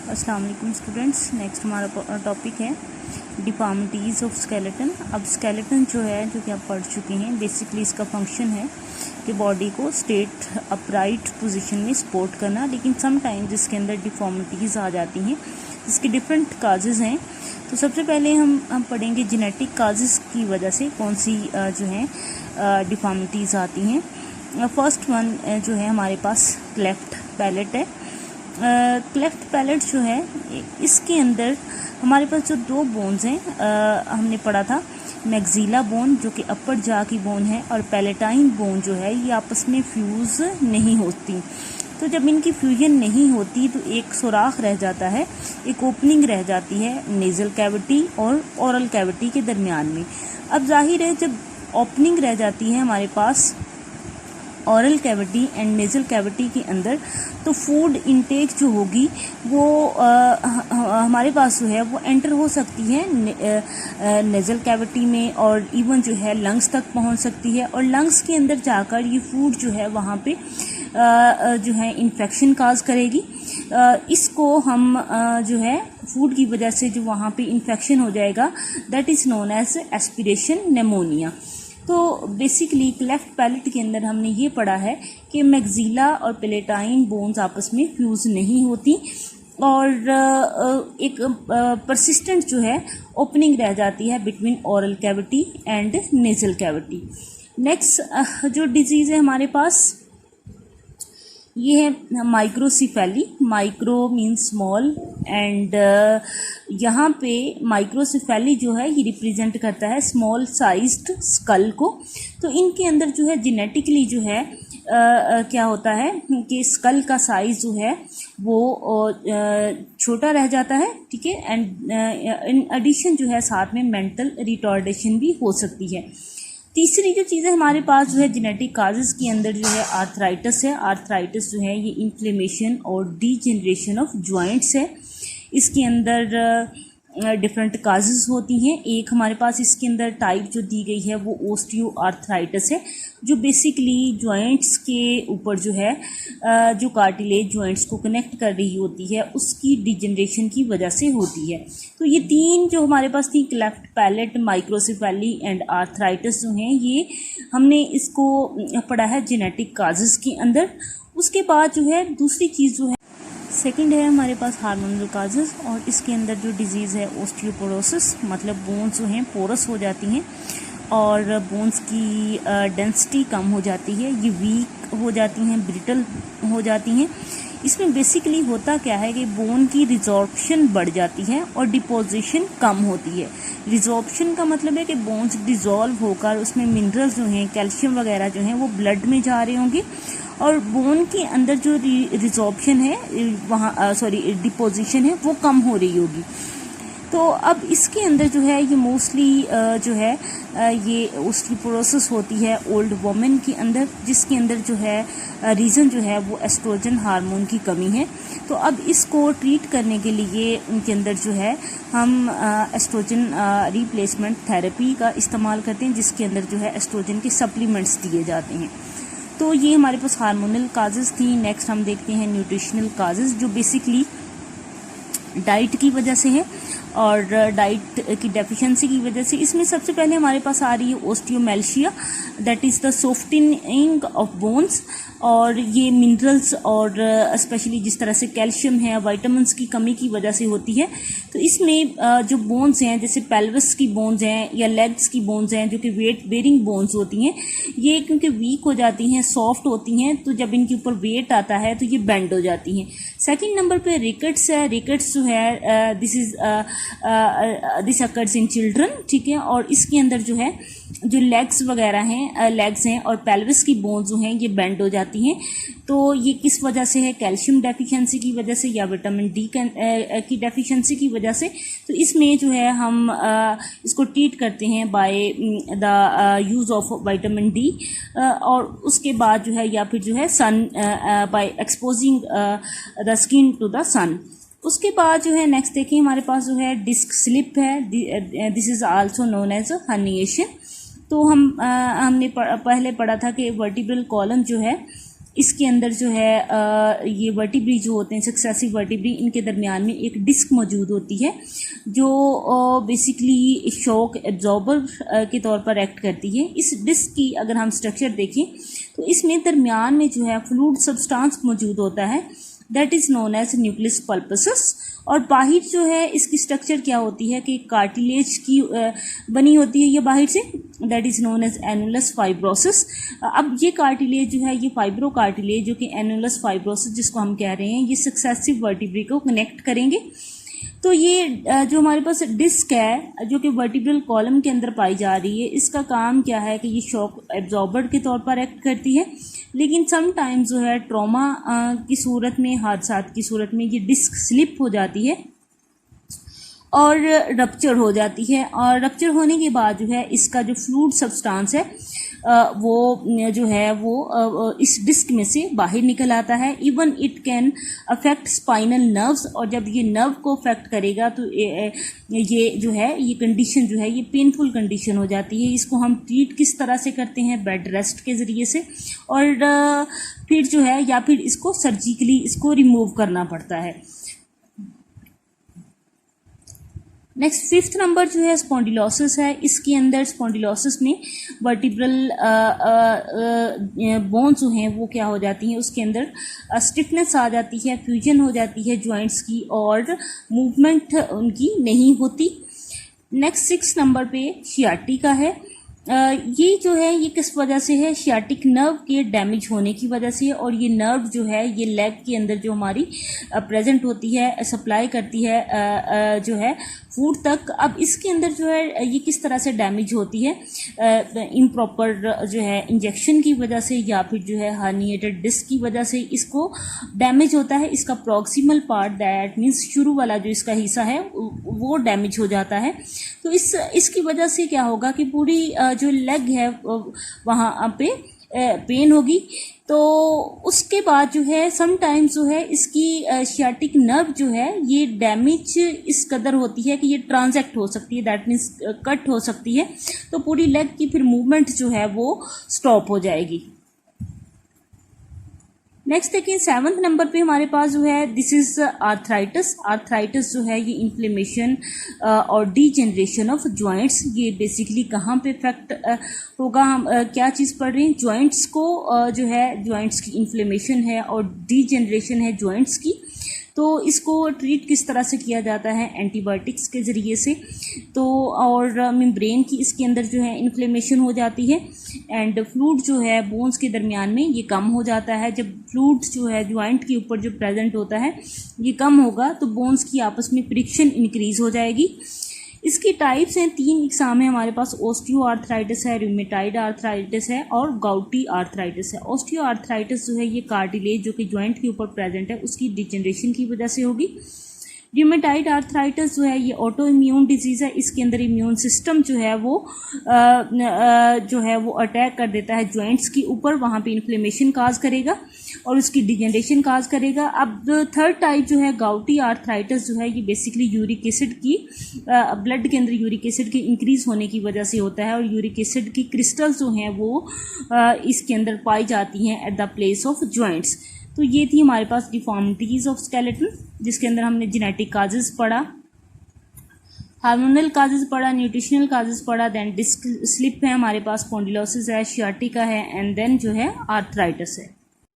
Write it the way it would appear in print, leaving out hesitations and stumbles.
अस्सलाम वालेकुम students. Next हमारा टॉपिक है डिफॉर्मिटीज़ ऑफ स्केलेटन। अब स्केलेटन जो है जो कि आप पढ़ चुके हैं, बेसिकली इसका फंक्शन है कि बॉडी को स्ट्रेट अपराइट पोजीशन में सपोर्ट करना, लेकिन सम टाइम जिसके अंदर डिफॉर्मिटीज़ आ जाती हैं जिसके डिफरेंट काजेज़ हैं। तो सबसे पहले हम पढ़ेंगे जेनेटिक काजेज़ की वजह से कौन सी जो है डिफॉर्मिटीज़ आती हैं। फर्स्ट वन जो है हमारे पास क्लेफ्ट पैलेट है। क्लेफ्ट पैलेट जो है इसके अंदर हमारे पास जो दो बोन्स हैं, हमने पढ़ा था मैक्सिला बोन जो कि अपर जा की बोन है, और पैलेटाइन बोन जो है ये आपस में फ्यूज़ नहीं होती। तो जब इनकी फ्यूजन नहीं होती तो एक सुराख रह जाता है, एक ओपनिंग रह जाती है नेज़ल कैविटी और ओरल कैविटी के दरमियान में। अब जाहिर है जब ओपनिंग रह जाती है हमारे पास oral cavity and nasal cavity के अंदर, तो फूड इनटेक जो होगी वो हमारे पास जो है वो एंटर हो सकती है नेज़ल कैविटी में, और इवन जो है लंग्स तक पहुंच सकती है, और लंग्स के अंदर जाकर ये फूड जो है वहाँ पे जो है इन्फेक्शन काज करेगी। इसको हम जो है फूड की वजह से जो वहाँ पे इन्फेक्शन हो जाएगा, that is known as aspiration pneumonia. तो बेसिकली क्लेफ्ट पैलेट के अंदर हमने ये पढ़ा है कि मैक्सिला और पैलेटाइन बोन्स आपस में फ्यूज़ नहीं होती, और एक परसिस्टेंट जो है ओपनिंग रह जाती है between oral cavity and nasal cavity. Next जो डिजीज़ है हमारे पास ये है microcephaly. Micro means small, and यहाँ पे माइक्रोसिफेली जो है ये रिप्रेजेंट करता है स्मॉल साइज्ड स्कल को। तो इनके अंदर जो है जेनेटिकली जो है क्या होता है कि स्कल का साइज जो है वो छोटा रह जाता है, ठीक है। एंड इन एडिशन जो है साथ में मेंटल रिटार्डेशन भी हो सकती है। तीसरी जो चीज़ है हमारे पास जो है जेनेटिक काजेज़ के अंदर जो है आर्थराइटिस है। आर्थराइटिस जो है ये इन्फ्लेमेशन और डीजेनरेशन ऑफ जॉइंट्स है। इसके अंदर डिफरेंट काजेज़ होती हैं। एक हमारे पास इसके अंदर टाइप जो दी गई है वो ओस्टियो आर्थराइटिस है, जो बेसिकली जॉइंट्स के ऊपर जो है जो कार्टिलेज जॉइंट्स को कनेक्ट कर रही होती है उसकी डिजेनरेशन की वजह से होती है। तो ये तीन जो हमारे पास थी, cleft palate, microcephaly and arthritis जो हैं, ये हमने इसको पढ़ा है जेनेटिक काजेज़ के अंदर। उसके बाद जो है दूसरी चीज़ जो है सेकंड है हमारे पास हार्मोनल काजेज़, और इसके अंदर जो डिजीज़ है ओस्टियोपोरोसिस, मतलब बोन्स जो हैं पोरस हो जाती हैं और बोन्स की डेंसिटी कम हो जाती है, ये वीक हो जाती हैं, ब्रिटल हो जाती हैं। इसमें बेसिकली होता क्या है कि बोन की रिजॉर्प्शन बढ़ जाती है और डिपोजिशन कम होती है। रिजॉर्प्शन का मतलब है कि बोन्स डिज़ोल्व होकर उसमें मिनरल्स जो हैं, कैल्शियम वगैरह जो हैं वो ब्लड में जा रहे होंगे, और बोन के अंदर जो रिजॉर्प्शन है वहाँ डिपोजिशन है वो कम हो रही होगी। तो अब इसके अंदर जो है ये मोस्टली जो है ये ओस्टियोपोरोसिस होती है ओल्ड वुमेन के अंदर, जिसके अंदर जो है रीज़न जो है वो एस्ट्रोजन हार्मोन की कमी है। तो अब इसको ट्रीट करने के लिए उनके अंदर जो है हम एस्ट्रोजन रिप्लेसमेंट थेरेपी का इस्तेमाल करते हैं, जिसके अंदर जो है एस्ट्रोजन के सप्लीमेंट्स दिए जाते हैं। तो ये हमारे पास हार्मोनल काजेज़ थी। नेक्स्ट हम देखते हैं न्यूट्रिशनल काजेज़, जो बेसिकली डाइट की वजह से है और डाइट की डेफिशिएंसी की वजह से। इसमें सबसे पहले हमारे पास आ रही है osteomalacia, that is the softening of bones, और ये मिनरल्स और स्पेशली जिस तरह से कैल्शियम है, विटामिन्स की कमी की वजह से होती है। तो इसमें जो बोन्स हैं, जैसे पेल्विस की बोन्स हैं या लेग्स की बोन्स हैं जो कि वेट बेरिंग बोन्स होती हैं, ये क्योंकि वीक हो जाती हैं, सॉफ्ट होती हैं, तो जब इनके ऊपर वेट आता है तो ये बेंड हो जाती हैं। सेकंड नंबर पे रिकेट्स है। रिकेट्स जो है दिस अकर्स इन चिल्ड्रन, ठीक है। और इसके अंदर जो है जो लेग्स वगैरह हैं, लेग्स हैं और पेल्विस की बोन्स जो हैं ये बेंड हो जाती हैं। तो ये किस वजह से है? कैल्शियम डेफिशिएंसी की वजह से या विटामिन डी की डेफिशिएंसी की वजह से। तो इसमें जो है हम इसको ट्रीट करते हैं by the use of vitamin D, और उसके बाद जो है या फिर जो है sun by exposing the skin to the sun. उसके बाद जो है नेक्स्ट देखिए हमारे पास जो है डिस्क स्लिप है। This is also known as herniation. तो हमने पहले पढ़ा था कि वर्टिब्रल कॉलम जो है इसके अंदर जो है ये वर्टिब्री जो होते हैं सक्सेसिव वर्टिब्री, इनके दरमियान में एक डिस्क मौजूद होती है जो बेसिकली शॉक एब्जॉर्बर के तौर पर एक्ट करती है। इस डिस्क की अगर हम स्ट्रक्चर देखें तो इसमें दरमियान में जो है फ्लूइड सब्सटेंस मौजूद होता है, that is known as nucleus pulposus. और बाहर जो है इसकी स्ट्रक्चर क्या होती है कि कार्टिलेज की बनी होती है ये बाहर से, that is known as annulus fibrosis. अब ये कार्टिलेज जो है ये फाइब्रो कार्टिलेज जो कि एनुलस फाइब्रोसिस जिसको हम कह रहे हैं, ये सक्सेसिव वर्टिब्री को कनेक्ट करेंगे। तो ये जो हमारे पास डिस्क है जो कि वर्टिब्रल कॉलम के अंदर पाई जा रही है, इसका काम क्या है कि ये शॉक एब्जॉर्बर के तौर पर एक्ट करती है। लेकिन सम टाइम्स जो है ट्रॉमा की सूरत में, हादसात की सूरत में ये डिस्क स्लिप हो जाती है और रप्चर हो जाती है। और रप्चर होने के बाद जो है इसका जो फ्लूइड सब्सटेंस है वो जो है वो इस डिस्क में से बाहर निकल आता है। Even it can affect spinal nerves, और जब ये नर्व को अफेक्ट करेगा तो ये जो है ये कंडीशन जो है ये पेनफुल कंडीशन हो जाती है। इसको हम ट्रीट किस तरह से करते हैं? बेड रेस्ट के ज़रिए से, और फिर जो है या फिर इसको सर्जिकली इसको रिमूव करना पड़ता है। नेक्स्ट 5th नंबर जो है स्पॉन्डिलोसिस है। इसके अंदर स्पॉन्डिलोसिस में वर्टिब्रल बोन्स जो हैं वो क्या हो जाती हैं, उसके अंदर स्टिफनेस आ जाती है, फ्यूजन हो जाती है जॉइंट्स की, और मूवमेंट उनकी नहीं होती। नेक्स्ट 6 नंबर पे शियाटिका है। ये जो है ये किस वजह से है? शियाटिक नर्व के डैमेज होने की वजह से। और ये नर्व जो है ये लेग के अंदर जो हमारी प्रेजेंट होती है, सप्लाई करती है जो है फूड तक। अब इसके अंदर जो है ये किस तरह से डैमेज होती है? इम्प्रॉपर जो है इंजेक्शन की वजह से, या फिर जो है हर्निएटेड डिस्क की वजह से इसको डैमेज होता है। इसका प्रॉक्सिमल पार्ट, दैट मीन्स शुरू वाला जो इसका हिस्सा है वो डैमेज हो जाता है। तो इसकी वजह से क्या होगा कि पूरी जो लेग है वहाँ पे पेन होगी। तो उसके बाद जो है समटाइम्स जो है इसकी शियाटिक नर्व जो है ये डैमेज इस कदर होती है कि ये ट्रांजैक्ट हो सकती है, दैट मीन्स कट हो सकती है। तो पूरी लेग की फिर मूवमेंट जो है वो स्टॉप हो जाएगी। नेक्स्ट देखिए 7th नंबर पे हमारे पास जो है दिस इज आर्थराइटिस। आर्थराइटिस जो है ये इन्फ्लेमेशन और डीजेनरेशन ऑफ जॉइंट्स। ये बेसिकली कहाँ पे इफेक्ट होगा? हम क्या चीज़ पढ़ रहे हैं? जॉइंट्स को जो है जॉइंट्स की इन्फ्लेमेशन है और डीजेनरेशन है जॉइंट्स की। तो इसको ट्रीट किस तरह से किया जाता है? एंटीबायोटिक्स के ज़रिए से। तो और मेम्ब्रेन की इसके अंदर जो है इन्फ्लेमेशन हो जाती है, एंड फ्लूइड जो है बोन्स के दरमियान में ये कम हो जाता है। जब फ्लूइड जो है जॉइंट के ऊपर जो प्रेजेंट होता है ये कम होगा तो बोन्स की आपस में फ्रिक्शन इंक्रीज हो जाएगी। इसकी टाइप्स हैं, 3 इकसाम है हमारे पास। ऑस्टियो आर्थराइटिस है, रूमेटाइड आर्थराइटिस है और गाउटी आर्थराइटिस है। ऑस्टियो आर्थराइटिस जो है ये कार्टिलेज जो कि जॉइंट के ऊपर प्रेजेंट है उसकी डिजेनरेशन की वजह से होगी। रूमेटाइड आर्थराइटिस जो है ये ऑटो इम्यून डिजीज़ है। इसके अंदर इम्यून सिस्टम जो है वो अटैक कर देता है जॉइंट्स के ऊपर, वहाँ पे इन्फ्लेमेशन काज करेगा और उसकी डिजेनरेशन काज करेगा। अब 3rd टाइप जो है गाउटी आर्थराइटिस जो है ये बेसिकली यूरिक एसिड की ब्लड के अंदर यूरिक एसिड की इंक्रीज होने की वजह से होता है, और यूरिक एसिड की क्रिस्टल्स जो हैं वो इसके अंदर पाई जाती हैं at the place of joints. तो ये थी हमारे पास डिफॉर्मिटीज़ ऑफ स्केलेटन, जिसके अंदर हमने जेनेटिक काजेस पढ़ा, हार्मोनल काजेस पढ़ा, न्यूट्रिशनल काजेस पढ़ा, देन डिस्क स्लिप है हमारे पास, स्पॉन्डिलोसिस है, शियाटिका है, एंड देन जो है आर्थराइटिस है।